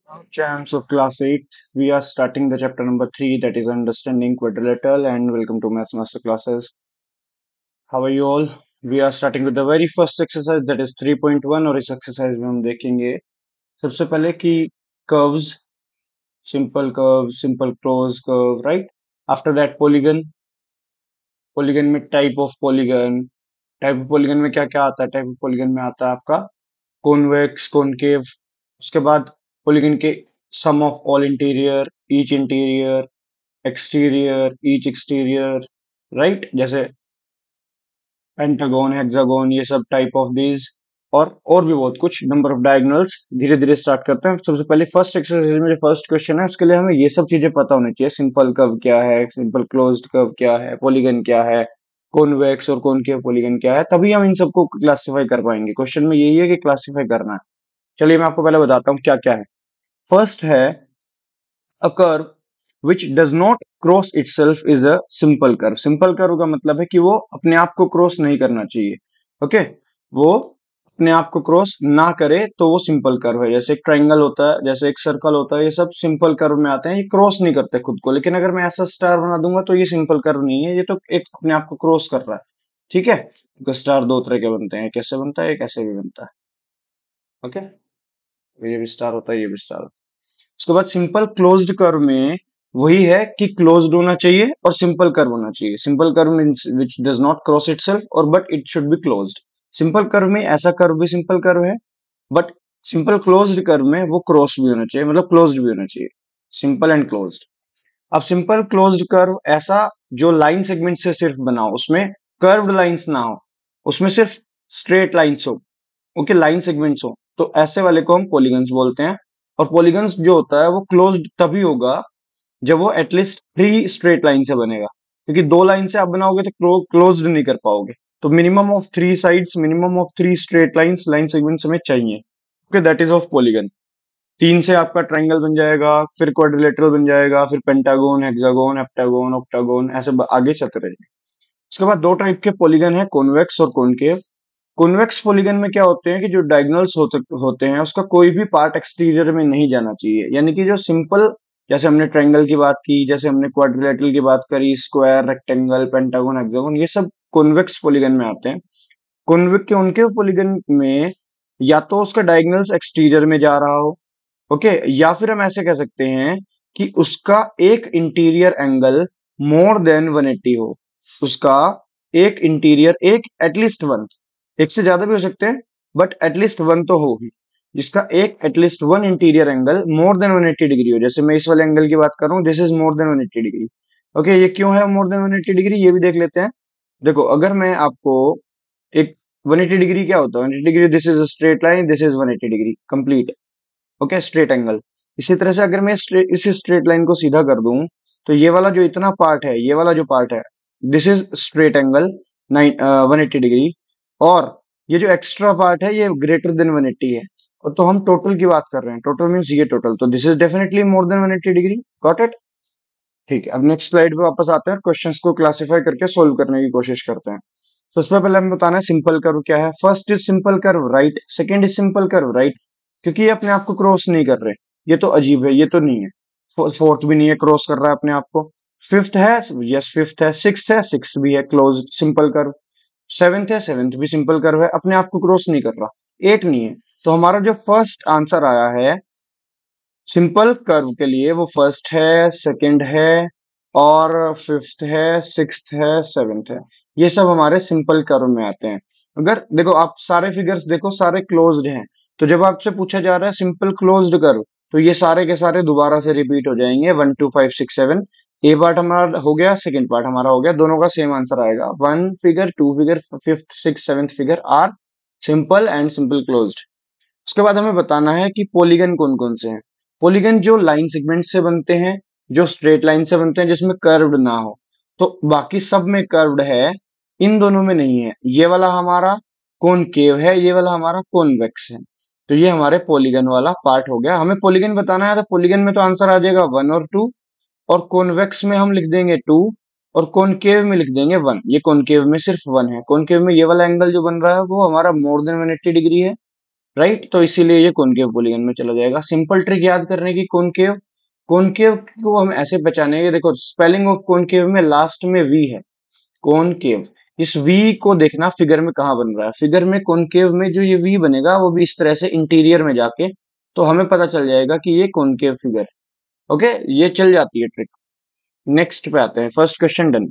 Champs of Class 8, we are starting the chapter number 3, that is Understanding Quadrilateral, and welcome to Maths Master Classes. How are you all? We are starting with the very first exercise, that is 3.1, और इस exercise में हम देखेंगे सबसे पहले कि curves, simple closed curve, right? After that polygon में type of polygon में क्या क्या आता है? Type of polygon में आता है आपका convex, concave, उसके बाद polygon के sum of all interior, exterior each exterior, right, जैसे पेंटागन हेक्सागन, ये सब टाइप ऑफ दीज, और भी बहुत कुछ नंबर ऑफ डायगोनल्स। धीरे धीरे स्टार्ट करते हैं। सबसे पहले फर्स्ट एक्सरसाइज में जो फर्स्ट क्वेश्चन है उसके लिए हमें ये सब चीजें पता होनी चाहिए। सिंपल कर्व क्या है, सिंपल क्लोज्ड कर्व क्या है, पॉलीगन क्या है, कॉन्वेक्स और कॉनकेव पॉलीगन क्या है, तभी हम इन सबको क्लासिफाई कर पाएंगे। क्वेश्चन में यही है कि क्लासिफाई करना है। चलिए मैं आपको पहले बताता हूँ क्या क्या है। फर्स्ट है a curve which does not cross itself is a simple curve। Simple curve का मतलब है कि वो अपने आप को क्रॉस नहीं करना चाहिए। ओके, वो अपने आप को क्रॉस ना करे तो वो सिंपल कर्व है। जैसे एक ट्रायंगल होता है, जैसे एक सर्कल होता है, ये सब सिंपल कर्व में आते हैं। ये क्रॉस नहीं करते खुद को, लेकिन अगर मैं ऐसा स्टार बना दूंगा तो ये सिंपल कर्व नहीं है, ये तो एक अपने आप को क्रॉस कर रहा है। ठीक है, तो स्टार दो तरह के बनते हैं, कैसे बनता है, कैसे भी बनता है। ओके, ये भी स्टार होता है, ये भी स्टार होता है। उसके बाद सिंपल क्लोज्ड कर्व में वही है कि क्लोज्ड होना चाहिए और सिंपल कर्व होना चाहिए। Simple curve means which does not cross itself और but it should be closed. Simple curve में ऐसा कर्व भी सिंपल कर्व है, बट सिंपल क्लोज्ड कर्व में वो क्रॉस भी होना चाहिए, मतलब क्लोज्ड भी होना चाहिए। Simple and closed. अब सिंपल क्लोज्ड कर्व ऐसा जो लाइन सेगमेंट से सिर्फ बना हो, उसमें कर्व्ड लाइंस ना हो, उसमें सिर्फ स्ट्रेट लाइंस हो, ओके, लाइन सेगमेंट्स हो, तो ऐसे वाले को हम पॉलीगन्स बोलते हैं। और पॉलीगन्स जो होता है वो क्लोज्ड तभी होगा जब वो एटलीस्ट थ्री स्ट्रेट लाइन से बनेगा, क्योंकि दो लाइन से आप बनाओगे तो क्लोज्ड नहीं कर पाओगे। तो minimum of three sides, minimum of three straight lines line segments हमें चाहिए। Okay, that is of polygon. तीन से आपका ट्राइंगल बन जाएगा, फिर क्वाड्रिलेटरल बन जाएगा, फिर पेंटागन, हेक्सागन, हेप्टागन, ऑक्टागन, ऐसे आगे चलते रहेंगे। उसके बाद दो टाइप के पॉलीगन है, कॉन्वेक्स और कॉनकेव। कॉन्वेक्स पॉलीगन में क्या होते हैं कि जो डायगोनल्स होते हैं उसका कोई भी पार्ट एक्सटीरियर में नहीं जाना चाहिए। यानी कि जो सिंपल, जैसे हमने ट्रायंगल की बात की, जैसे हमने क्वाड्रिलेटरल की बात करी, स्क्वायर, रेक्टेंगल, पेंटागन, हेक्सागन, ये सब कॉन्वेक्स पॉलीगन में आते हैं। कॉन्वेक्स के उनके पॉलीगन में या तो उसका डायगोनल्स एक्सटीरियर में जा रहा हो, ओके, या फिर हम ऐसे कह सकते हैं कि उसका एक इंटीरियर एंगल मोर देन 180 हो। उसका एक इंटीरियर, एक एटलीस्ट वन, एक से ज्यादा भी हो सकते हैं, बट एटलीस्ट वन तो हो ही, जिसका एक at least one interior angle more than 180 degree हो। जैसे मैं इस वाले एंगल की बात कर रहा हूँ, this is more than 180 degree. Okay, ये क्यों है मोर देन 180 डिग्री, ये भी देख लेते हैं। देखो, अगर मैं आपको एक 180 डिग्री क्या होता है, 180 degree, this is straight line, this is 180 degree complete. Okay, straight angle. इसी तरह से अगर मैं इस स्ट्रेट लाइन को सीधा कर दूं, तो ये वाला जो इतना पार्ट है, ये वाला जो पार्ट है, this is straight angle 180 degree. और ये जो एक्स्ट्रा पार्ट है ये ग्रेटर देन 180 है। और तो हम टोटल की बात कर रहे हैं, टोटल मीन्स ये टोटल, तो this is definitely more than 180 degree. Got it? ठीक है, अब नेक्स्ट स्लाइड पे वापस आते हैं, क्वेश्चंस को क्लासिफाई करके सोल्व करने की कोशिश करते हैं। तो सबसे पहले हमें बताना है सिंपल कर्व क्या है। First is simple curve right, second is simple curve right, क्योंकि ये अपने आप को क्रॉस नहीं कर रहे। ये तो अजीब है, ये तो नहीं है। फोर्थ भी नहीं है, क्रॉस कर रहा है अपने आप को। फिफ्थ है, यस फिफ्थ है। सिक्स्थ है, सिक्स भी है, क्लोज सिंपल कर्व। सेवेंथ है, सेवेंथ भी सिंपल कर्व है, अपने आप को क्रॉस नहीं कर रहा। एट नहीं है। तो हमारा जो फर्स्ट आंसर आया है सिंपल कर्व के लिए, वो फर्स्ट है, सेकंड है, और फिफ्थ है, सिक्स्थ है, सेवेंथ है। ये सब हमारे सिंपल कर्व में आते हैं। अगर देखो आप सारे फिगर्स देखो, सारे क्लोज्ड हैं। तो जब आपसे पूछा जा रहा है सिंपल क्लोज्ड कर्व, तो ये सारे के सारे दोबारा से रिपीट हो जाएंगे। 1 2 5 6 7, ए पार्ट हमारा हो गया, सेकंड पार्ट हमारा हो गया, दोनों का सेम आंसर आएगा। One figure, two figure, fifth, six, seventh figure are simple and simple closed. उसके बाद हमें बताना है कि पॉलीगन कौन कौन से हैं। पॉलीगन जो लाइन सेगमेंट से बनते हैं, जो स्ट्रेट लाइन से बनते हैं, जिसमें कर्व्ड ना हो। तो बाकी सब में कर्व्ड है, इन दोनों में नहीं है। ये वाला हमारा कॉनकेव है, ये वाला हमारा कॉन्वेक्स है। तो ये हमारे पॉलीगन वाला पार्ट हो गया। हमें पॉलीगन बताना है, तो पॉलीगन में तो आंसर आ जाएगा वन और टू, और कॉन्वेक्स में हम लिख देंगे टू, और कॉनकेव में लिख देंगे वन। ये कॉनकेव में सिर्फ वन है। कॉनकेव में ये वाला एंगल जो बन रहा है वो हमारा मोर देन 180 डिग्री है, राइट, तो इसीलिए ये कॉनकेव पॉलीगन में चला जाएगा। सिंपल ट्रिक याद करने की, कॉनकेव कॉनकेव को हम ऐसे पहचानेंगे, देखो स्पेलिंग ऑफ कॉनकेव में लास्ट में वी है, कॉनकेव। इस वी को देखना फिगर में कहाँ बन रहा है, फिगर में कॉनकेव में जो ये वी बनेगा वो भी इस तरह से इंटीरियर में जाके, तो हमें पता चल जाएगा कि ये कॉनकेव फिगर। ओके, ये चल जाती है ट्रिक। नेक्स्ट पे आते हैं, फर्स्ट क्वेश्चन डन।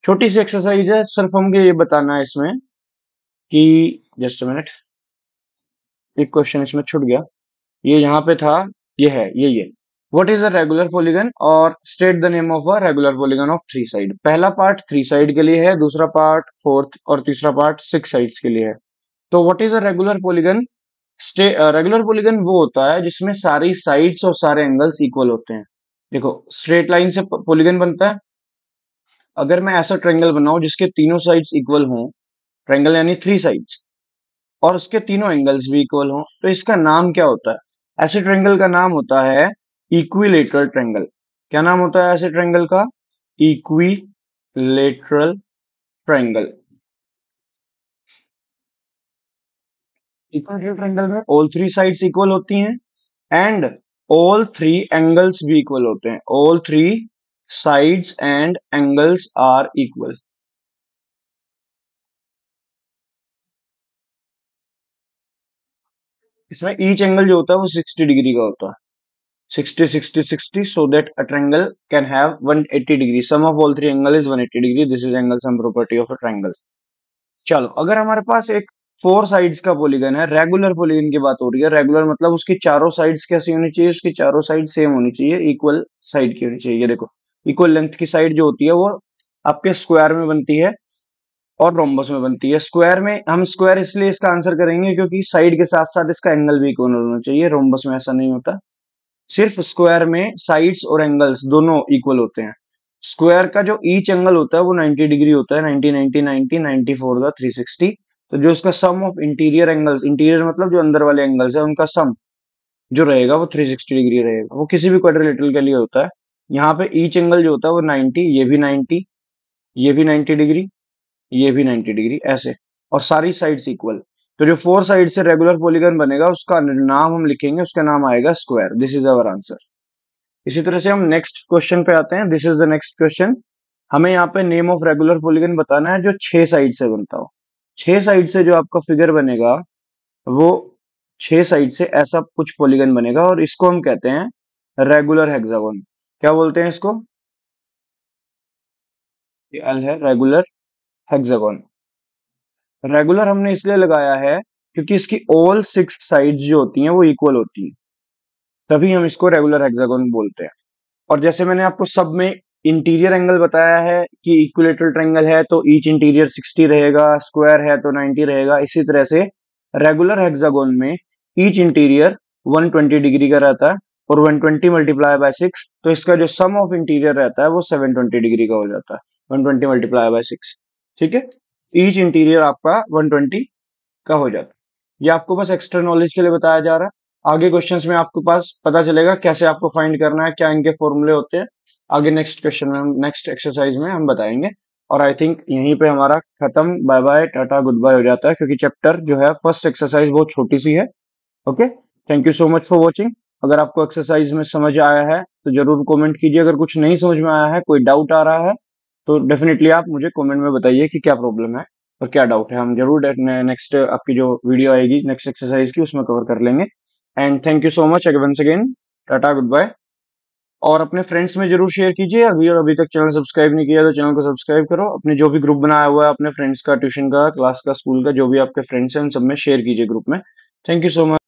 छोटी सी एक्सरसाइज है, सिर्फ हमको ये बताना है इसमें कि, जस्ट अ मिनट, एक क्वेश्चन इसमें छूट गया, ये यहाँ पे था, ये है ये what is a regular polygon, और state the name of a regular polygon of three side. पहला पार्ट थ्री साइड के लिए है, दूसरा पार्ट फोर्थ, और तीसरा पार्ट सिक्स साइड्स के लिए है। तो what is a regular polygon, regular polygon वो होता है जिसमें सारी साइड्स और सारे एंगल्स इक्वल होते हैं। देखो स्ट्रेट लाइन से पॉलीगन बनता है, अगर मैं ऐसा ट्रायंगल बनाऊं जिसके तीनों साइड्स इक्वल हों, ट्रायंगल यानी थ्री साइड्स, और उसके तीनों एंगल्स भी इक्वल हों, तो इसका नाम क्या होता है? ऐसे ट्रायंगल का नाम होता है इक्विलेटरल ट्रायंगल। क्या नाम होता है ऐसे ट्रायंगल का? Equilateral triangle. इक्विलेटरल ट्रायंगल में ऑल थ्री साइड्स इक्वल होती हैं एंड ऑल थ्री एंगल्स भी इक्वल होते हैं। All three sides and angles are equal. इसमें ईच एंगल जो होता है वो 60 डिग्री का होता है, 60 60 60, so that a triangle can have 180 degree, sum of all three angle is 180 degree, this is angle sum property of a triangle। चलो, अगर हमारे पास एक फोर साइड्स का पॉलीगन है, रेगुलर पॉलीगन की बात हो रही है, रेगुलर मतलब उसकी चारों साइड्स कैसी होनी चाहिए, उसकी चारों साइड सेम होनी चाहिए, इक्वल साइड की होनी चाहिए। ये देखो, इक्वल लेंथ की साइड जो होती है वो आपके स्क्वायर में बनती है और रोम्बस में बनती है। स्क्वायर में हम स्क्वायर इसलिए इसका आंसर करेंगे क्योंकि साइड के साथ साथ इसका एंगल भी इक्वल होना चाहिए, रोम्बस में ऐसा नहीं होता। सिर्फ स्क्वायर में साइड्स और एंगल्स दोनों इक्वल होते हैं। स्क्वायर का जो ईच एंगल होता है वो 90 डिग्री होता है, 90 90 90 90 फोर द 360। तो जो उसका सम ऑफ इंटीरियर एंगल्स, इंटीरियर मतलब जो अंदर वाले एंगल्स है, उनका सम जो रहेगा वो 360 डिग्री रहेगा। वो किसी भी क्वाड्रिलेटरल के लिए होता है। यहाँ पे ईच एंगल जो होता है वो 90, ये भी 90, ये भी 90 डिग्री, ये भी 90 डिग्री, ऐसे, और सारी साइड्स इक्वल। तो जो फोर साइड से रेगुलर पॉलीगन बनेगा उसका नाम हम लिखेंगे, उसका नाम आएगा square. This is our answer. इसी तरह से हम नेक्स्ट क्वेश्चन पे आते हैं। This is the next question. हमें यहाँ पे नेम ऑफ रेगुलर पॉलीगन बताना है जो छह साइड से बनता हो। छह साइड से जो आपका फिगर बनेगा वो छह साइड से ऐसा कुछ पॉलीगन बनेगा, और इसको हम कहते हैं रेगुलर हेक्सागोन। क्या बोलते हैं इसको? ये एल है, रेगुलर हेक्सागोन। रेगुलर हमने इसलिए लगाया है क्योंकि इसकी ऑल सिक्स साइड्स जो होती हैं वो इक्वल होती हैं, तभी हम इसको रेगुलर हेक्सागोन बोलते हैं। और जैसे मैंने आपको सब में इंटीरियर एंगल बताया है कि इक्विलेटरल ट्रायंगल है तो ईच इंटीरियर 60 रहेगा, स्क्वायर है तो 90 रहेगा, इसी तरह से रेगुलर हेक्सागोन में ईच इंटीरियर 120 डिग्री का रहता है, और 120 मल्टीप्लाई बाय 6, तो इसका जो सम ऑफ इंटीरियर रहता है वो 720 डिग्री का हो जाता है, 120 मल्टीप्लाई बाय 6। ठीक है, ईच इंटीरियर आपका 120 का हो जाता है। ये आपको बस एक्स्ट्रा नॉलेज के लिए बताया जा रहा है। आगे क्वेश्चंस में आपको पास पता चलेगा कैसे आपको फाइंड करना है, क्या इनके फॉर्मूले होते हैं। आगे नेक्स्ट क्वेश्चन में हम, नेक्स्ट एक्सरसाइज में हम बताएंगे। और आई थिंक यहीं पे हमारा खत्म, bye bye tata goodbye हो जाता है, क्योंकि चैप्टर जो है फर्स्ट एक्सरसाइज बहुत छोटी सी है। Okay, thank you so much for watching. अगर आपको एक्सरसाइज में समझ आया है तो जरूर कमेंट कीजिए। अगर कुछ नहीं समझ में आया है, कोई डाउट आ रहा है, तो डेफिनेटली आप मुझे कमेंट में बताइए कि क्या प्रॉब्लम है और क्या डाउट है। हम जरूर नेक्स्ट आपकी जो वीडियो आएगी नेक्स्ट एक्सरसाइज की उसमें कवर कर लेंगे। And thank you so much once again, tata goodbye. और अपने फ्रेंड्स में जरूर शेयर कीजिए। अभी तक चैनल सब्सक्राइब नहीं किया तो चैनल को सब्सक्राइब करो। अपने जो भी ग्रुप बनाया हुआ है अपने फ्रेंड्स का, ट्यूशन का, क्लास का, स्कूल का, जो भी आपके फ्रेंड्स हैं उन सब में शेयर कीजिए ग्रुप में। Thank you so much.